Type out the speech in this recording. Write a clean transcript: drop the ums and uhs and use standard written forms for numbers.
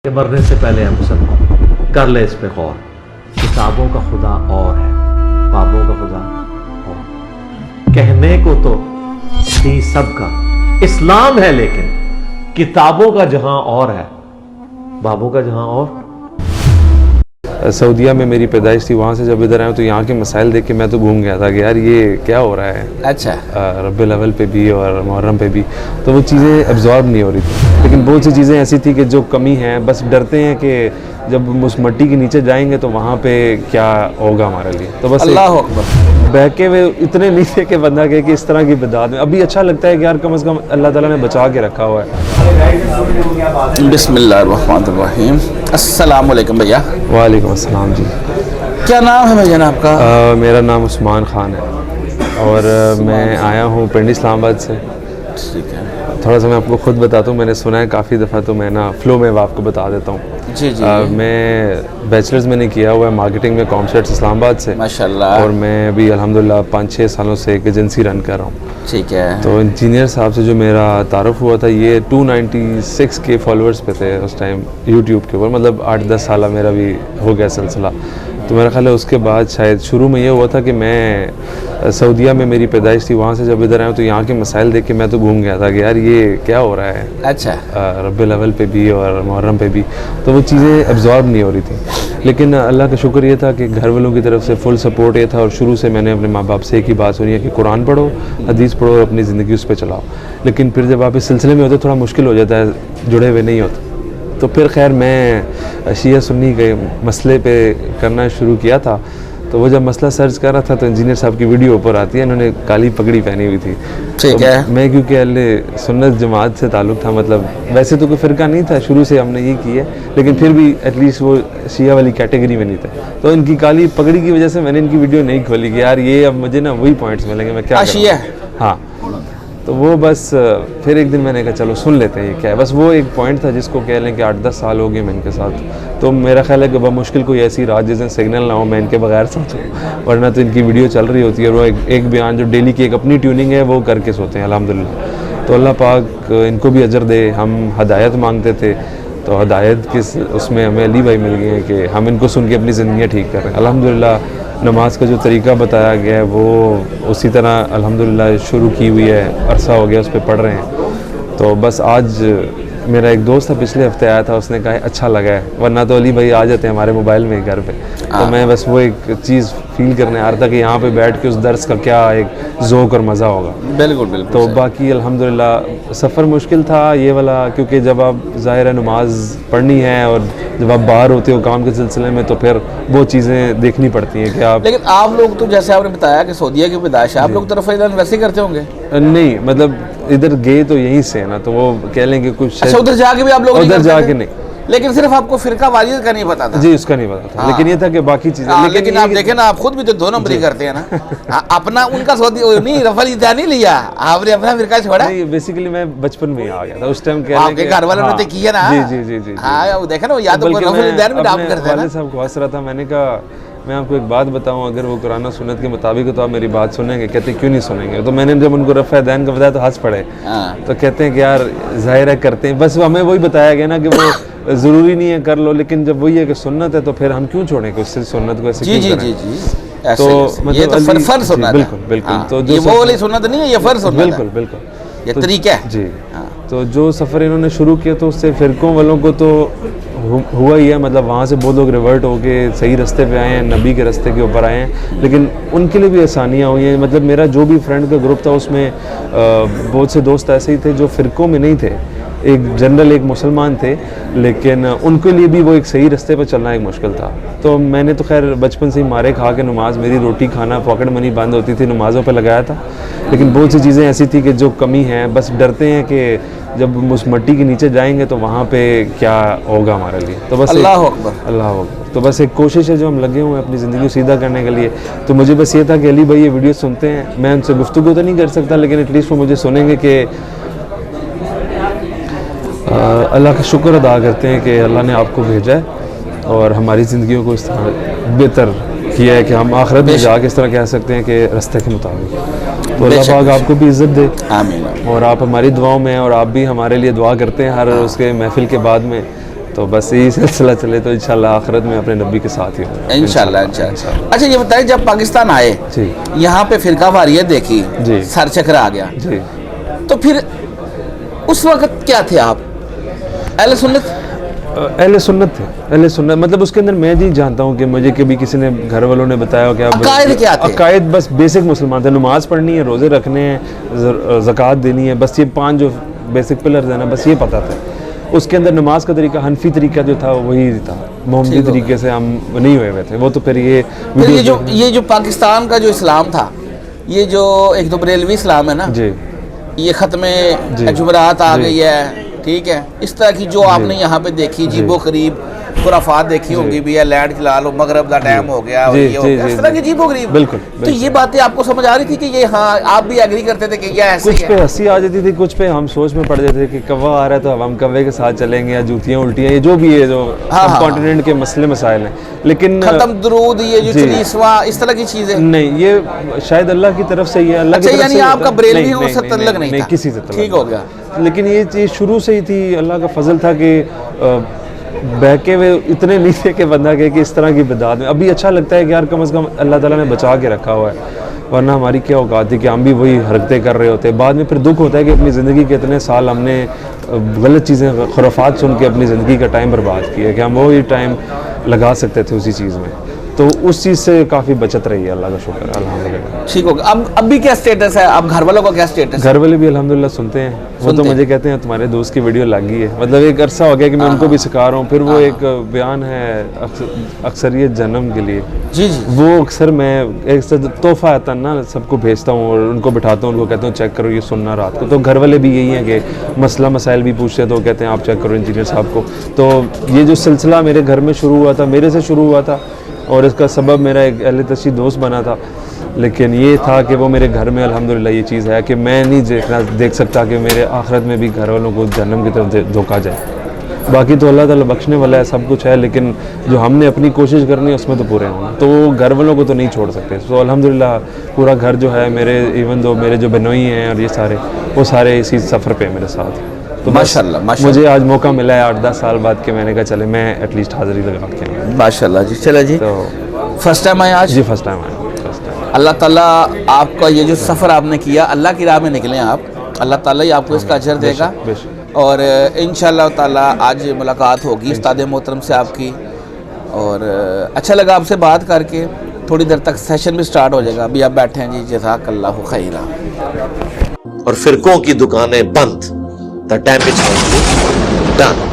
کہ مرنے سے پہلے ہے مسلمان، کر لے اس پہ غور۔ کتابوں کا خدا اور ہے، بابوں کا خدا اور۔ کہنے کو تو تھی سب کا اسلام ہے، لیکن کتابوں کا جہاں اور ہے، بابوں کا جہاں اور۔ سعودیہ میں میری پیدائش تھی، وہاں سے جب ادھر آیا تو یہاں کے مسائل دیکھ کے میں تو گھوم گیا تھا کہ یار یہ کیا ہو رہا ہے۔ اچھا، ربیع الاول پہ بھی اور محرم پہ بھی تو وہ چیزیں ابزارب نہیں ہو رہی تھی، لیکن بہت سی چیزیں ایسی تھی کہ جو کمی ہیں، بس ڈرتے ہیں کہ جب اس مٹی کے نیچے جائیں گے تو وہاں پہ کیا ہوگا ہمارے لیے۔ تو بس اللہ اکبر، بہکے ہوئے اتنے نہیں تھے کہ بندہ کہے کہ اس طرح کی بدعات میں ابھی اچھا لگتا ہے کہ یار کم از کم اللہ تعالیٰ نے بچا کے رکھا ہوا ہے۔ بسم اللہ الرحمن الرحیم۔ السلام علیکم بھیا۔ وعلیکم السلام جی۔ کیا نام ہے بھیا آپ کا؟ میرا نام عثمان خان ہے اور میں آیا ہوں پنڈی اسلام آباد سے۔ ٹھیک ہے، تھوڑا سا میں آپ کو خود بتاتا ہوں، میں نے سنا ہے کافی دفعہ، تو میں نا فلو میں آپ کو بتا دیتا ہوں۔ جی جی، میں بیچلرز میں نے کیا ہوا ہے مارکیٹنگ میں کامسیٹس اسلام آباد سے، ماشاء اللہ۔ اور میں ابھی الحمدللہ 5-6 سالوں سے ایک ایجنسی رن کر رہا ہوں۔ ٹھیک ہے، تو انجینئر صاحب سے جو میرا تعارف ہوا تھا، یہ 296 کے فالوورز پہ تھے اس ٹائم یوٹیوب کے اوپر، مطلب 8-10 سالہ میرا بھی ہو گیا سلسلہ۔ تو میرا خیال ہے اس کے بعد شاید شروع میں یہ ہوا تھا کہ میں سعودیہ میں میری پیدائش تھی، وہاں سے جب ادھر آیا تو یہاں کے مسائل دیکھ کے میں تو گھوم گیا تھا کہ یار یہ کیا ہو رہا ہے۔ اچھا، ربیع الاول پہ بھی اور محرم پہ بھی تو وہ چیزیں ابزارب نہیں ہو رہی تھیں، لیکن اللہ کا شکر یہ تھا کہ گھر والوں کی طرف سے فل سپورٹ یہ تھا، اور شروع سے میں نے اپنے ماں باپ سے ایک ہی بات سنی ہے کہ قرآن پڑھو، حدیث پڑھو اور اپنی زندگی اس پہ چلاؤ۔ لیکن پھر جب آپ اس سلسلے میں ہوتے تھوڑا مشکل ہو جاتا ہے، جڑے ہوئے نہیں ہوتے۔ تو پھر خیر میں شیعہ سنی کے مسئلے پہ کرنا شروع کیا تھا، تو وہ جب مسئلہ سرچ کر رہا تھا تو انجینئر صاحب کی ویڈیو اوپر آتی ہے، انہوں نے کالی پگڑی پہنی ہوئی تھی۔ ٹھیک ہے، میں کیونکہ اہل سنت جماعت سے تعلق تھا، مطلب ویسے تو کوئی فرقہ نہیں تھا، شروع سے ہم نے یہ کی ہے، لیکن پھر بھی ایٹ لیسٹ وہ شیعہ والی کیٹیگری میں نہیں تھا، تو ان کی کالی پگڑی کی وجہ سے میں نے ان کی ویڈیو نہیں کھولی کہ یار یہ اب مجھے نا وہی پوائنٹس ملیں گے، میں کیا کروں۔ شیعہ، ہاں، تو وہ بس پھر ایک دن میں نے کہا چلو سن لیتے ہیں یہ کیا ہے۔ بس وہ ایک پوائنٹ تھا جس کو کہہ لیں کہ 8-10 سال ہو گئے میں ان کے ساتھ، تو میرا خیال ہے کہ بمشکل کوئی ایسی رات جس دن سگنل نہ ہو میں ان کے بغیر سوچوں، ورنہ تو ان کی ویڈیو چل رہی ہوتی ہے اور وہ ایک بیان جو ڈیلی کی ایک اپنی ٹیوننگ ہے وہ کر کے سوتے ہیں الحمدللہ۔ تو اللہ پاک ان کو بھی اجر دے۔ ہم ہدایت مانگتے تھے تو ہدایت کے اس میں ہمیں علی بھائی مل گئے ہیں کہ ہم ان کو سن کے اپنی زندگیاں ٹھیک کر رہے ہیں الحمدللہ۔ نماز کا جو طریقہ بتایا گیا ہے وہ اسی طرح الحمدللہ شروع کی ہوئی ہے، عرصہ ہو گیا اس پہ پڑھ رہے ہیں۔ تو بس آج میرا ایک دوست تھا پچھلے ہفتے آیا تھا، اس نے کہا اچھا لگا ہے، ورنہ تو علی بھائی آ جاتے ہیں ہمارے موبائل میں ہی گھر پہ، تو میں بس وہ ایک چیز فیل کرنے آ رہا تھا کہ یہاں پہ بیٹھ کے اس درس کا کیا ایک ذوق اور مزہ ہوگا۔ بالکل بالکل۔ تو باقی الحمدللہ سفر مشکل تھا یہ والا، کیونکہ جب آپ ظاہر ہے نماز پڑھنی ہے اور جب آپ باہر ہوتے ہو کام کے سلسلے میں تو پھر وہ چیزیں دیکھنی پڑتی ہیں کہ آپ، لیکن آپ لوگ تو جیسے آپ نے بتایا کہ سعودیہ کی پیدائش ہے، آپ لوگ طرف ویسے ہی کرتے ہوں گے؟ نہیں مطلب ادھر گئے تو یہیں سے ہے نا، تو وہ کہہ لیں کہ کچھ اچھا، ادھر جا کے بھی آپ لوگ ادھر جا کے نہیں، لیکن صرف آپ کو فرقہ واریت کا نہیں پتا تھا؟ جی اس کا نہیں پتا تھا، لیکن یہ تھا کہ باقی چیزیں، لیکن آپ دیکھیں نا، آپ خود بھی تو 2 نمبری کرتے ہیں نا، اپنا ان کا سعودی نہیں رفل ادھر نہیں لیا، آپ نے اپنا فرقہ چھوڑا؟ نہیں، بیسیکلی میں بچپن میں ہی آ گیا تھا اس ٹائم، آپ کے گھر والوں نے تو کیا نا؟ جی جی جی جی، ہاں دیکھا نا، یا تو رفل ادھر میں ڈاپ کرتے ہیں۔ والد صاحب کو ہنس رہا تھا، میں نے کہا میں آپ کو ایک بات بتاؤں، اگر وہ قرآن و سنت کے مطابق ہے تو آپ میری بات سنیں گے؟ کہتے کیوں نہیں سنیں گے؟ تو میں نے جب ان کو رفع دین کا بتایا تو ہنس پڑے، تو کہتے ہیں کہ یار ظاہر ہے کرتے ہیں، بس ہمیں وہی بتایا گیا نا کہ وہ ضروری نہیں ہے کر لو، لیکن جب وہی ہے کہ سنت ہے تو پھر ہم کیوں چھوڑیں کہ اس سے سنت کو ایسے کیوں کریں؟ جی جی جی، تو یہ تو فرض سنت ہے، بالکل بالکل، تو یہ وہ والی سنت نہیں ہے، یہ فرض سنت ہے، بالکل بالکل، یہ طریقہ ہے جی۔ تو جو سفر انہوں نے شروع کیا تو اس سے فرقوں والوں کو تو ہوا ہی ہے، مطلب وہاں سے بہت لوگ ریورٹ ہو کے صحیح رستے پہ آئے ہیں، نبی کے رستے کے اوپر آئے ہیں، لیکن ان کے لیے بھی آسانیاں ہوئی ہیں۔ مطلب میرا جو بھی فرینڈ کا گروپ تھا اس میں بہت سے دوست ایسے ہی تھے جو فرقوں میں نہیں تھے، ایک جنرل ایک مسلمان تھے، لیکن ان کے لیے بھی وہ ایک صحیح رستے پہ چلنا ایک مشکل تھا۔ تو میں نے تو خیر بچپن سے ہی مارے کھا کے نماز، میری روٹی کھانا پاکٹ منی بند ہوتی تھی، نمازوں پہ لگایا تھا، لیکن بہت سی چیزیں ایسی تھی کہ جو کمی ہیں، بس ڈرتے ہیں کہ جب اس مٹی کے نیچے جائیں گے تو وہاں پہ کیا ہوگا ہمارے لیے۔ تو بس اللہ اکبر، اللہ اکبر، تو بس ایک کوشش ہے جو ہم لگے ہوئے ہیں اپنی زندگی کو سیدھا کرنے کے لیے۔ تو مجھے بس یہ تھا کہ علی بھائی یہ ویڈیو سنتے ہیں، میں ان سے گفتگو تو نہیں کر سکتا لیکن ایٹ لیسٹ وہ مجھے سنیں گے کہ اللہ کا شکر ادا کرتے ہیں کہ اللہ نے آپ کو بھیجا ہے اور ہماری زندگیوں کو اس طرح بہتر کیا ہے کہ ہم آخرت میں جا کے اس طرح کہہ سکتے ہیں کہ رستے کے مطابق۔ تو اللہ پاک آپ کو بھی عزت دے، آمین، اور آپ ہماری دعاؤں میں، اور آپ بھی ہمارے لیے دعا کرتے ہیں ہر اس کے محفل کے بعد میں، تو تو بس یہی سلسلہ چلے تو انشاءاللہ آخرت میں اپنے نبی کے ساتھ ہی ہوگا انشاءاللہ انشاءاللہ. اچھا یہ بتائیں جب پاکستان آئے جی یہاں پہ فرقہ واریت دیکھی جی. سر چکر آ گیا, جی. تو پھر اس وقت کیا تھے آپ؟ اہل سنت؟ اہل سنت تھے, اہل سنت مطلب اس کے اندر میں جی جانتا ہوں کہ مجھے کبھی کسی نے گھر والوں نے بتایا کہ عقائد کیا تھے؟ عقائد بس بیسک مسلمان تھے, نماز پڑھنی ہے, روزے رکھنے ہیں, زکوٰۃ دینی ہے, بس یہ 5 جو بیسک پلرز ہیں نا بس یہ پتہ تھا. اس کے اندر نماز کا طریقہ حنفی طریقہ جو تھا وہی تھا, محمدی طریقے سے ہم نہیں ہوئے ہوئے تھے. وہ تو پھر یہ جو پاکستان کا جو اسلام تھا, یہ جو ایک تو بریلوی اسلام ہے نا جی, یہ ختم جمعرات آ گئی ہے, ٹھیک ہے, اس طرح کی جو آپ نے یہاں پہ دیکھی جیب و قریب خرافات دیکھی ہوں گی بھی, لائٹ جلا لو, مغرب کا ٹائم ہو گیا, یہ ہو گیا, اس طرح کی جیب و قریب. بالکل. تو یہ باتیں آپ کو سمجھ آ رہی تھی کہ یہ ہاں آپ بھی ایگری کرتے تھے کہ یہ ایسے کچھ پہ ہنسی آ جاتی تھی, کچھ پہ ہم سوچ میں پڑ جاتے تھے کہ کوا آ رہا ہے تو ہم کوے کے ساتھ چلیں گے, یا جوتیاں الٹیاں, یہ جو بھی ہے جو سب کانٹیننٹ کے مسئلے مسائل ہیں. لیکن ختم درود, یہ جو چلیسواں, اس طرح کی چیزیں نہیں, یہ شاید اللہ کی طرف سے, یہ اللہ کی طرف سے. یعنی آپ کا بریلوی ہو سے تعلق نہیں تھا کسی سے, ٹھیک ہو گیا. لیکن یہ چیز شروع سے ہی تھی, اللہ کا فضل تھا کہ بہکے ہوئے اتنے نہیں تھے کہ بندہ کہے کہ اس طرح کی بدعات میں. ابھی اچھا لگتا ہے کہ یار کم از کم اللہ تعالیٰ نے بچا کے رکھا ہوا ہے, ورنہ ہماری کیا اوقات تھی کہ ہم بھی وہی حرکتیں کر رہے ہوتے. بعد میں پھر دکھ ہوتا ہے کہ اپنی زندگی کے اتنے سال ہم نے غلط چیزیں, خرافات سن کے اپنی زندگی کا ٹائم برباد کیا, کہ ہم وہی ٹائم لگا سکتے تھے اسی چیز میں. تو اس چیز سے کافی بچت رہی ہے, اللہ کا شکر ہے, الحمدللہ. ٹھیک ہوگا. اب بھی کیا سٹیٹس ہے, اب گھر والوں کا کیا سٹیٹس؟ گھر والے بھی الحمدللہ سنتے ہیں. وہ تو مجھے کہتے ہیں تمہارے دوست کی ویڈیو لگ گئی ہے, مطلب ایک عرصہ ہو گیا کہ میں ان کو بھی سکھا رہا ہوں. پھر وہ ایک بیان ہے اکثریت جہنم کے لیے, جی جی, وہ اکثر میں ایک تحفہ آتا ہے نا, سب کو بھیجتا ہوں اور ان کو بٹھاتا ہوں, ان کو کہتا ہوں چیک کرو یہ سننا رات کو. تو گھر والے بھی یہی ہیں کہ مسئلہ مسائل بھی پوچھتے ہیں تو کہتے ہیں آپ چیک کرو انجینئر صاحب کو. تو یہ جو سلسلہ میرے گھر میں شروع ہوا تھا, میرے سے شروع ہوا تھا, اور اس کا سبب میرا ایک اہل تشیع دوست بنا تھا. لیکن یہ تھا کہ وہ میرے گھر میں الحمدللہ یہ چیز ہے کہ میں نہیں دیکھ سکتا کہ میرے آخرت میں بھی گھر والوں کو جہنم کی طرف دھوکا جائے. باقی تو اللہ تعالیٰ بخشنے والا ہے, سب کچھ ہے, لیکن جو ہم نے اپنی کوشش کرنی ہے اس میں تو پورے ہونا, تو گھر والوں کو تو نہیں چھوڑ سکتے. تو الحمدللہ پورا گھر جو ہے میرے, ایون دو میرے جو بنوئی ہیں اور یہ سارے, وہ سارے اسی سفر پہ میرے ساتھ. تو ماشاءاللہ مجھے آج موقع ملا ہے 8-10 سال بعد کہ میں نے کہا چلے میں ایٹ لیسٹ حاضری لگا کے. ماشاءاللہ جی. چلے جی, تو فرسٹ ٹائم آئے آج؟ جی فرسٹ ٹائم آئے. اللہ تعالیٰ آپ کا یہ جو سفر آپ نے کیا, اللہ کی راہ میں نکلیں آپ, اللہ تعالیٰ ہی آپ کو اس کا اجر دے گا. اور انشاءاللہ تعالیٰ آج ملاقات ہوگی استاد محترم سے آپ کی, اور اچھا لگا آپ سے بات کر کے. تھوڑی دیر تک سیشن بھی سٹارٹ ہو جائے گا, ابھی آپ بیٹھے ہیں جی. جزاک اللہ خیرہ. اور فرقوں کی دکانیں بند. The damage control done.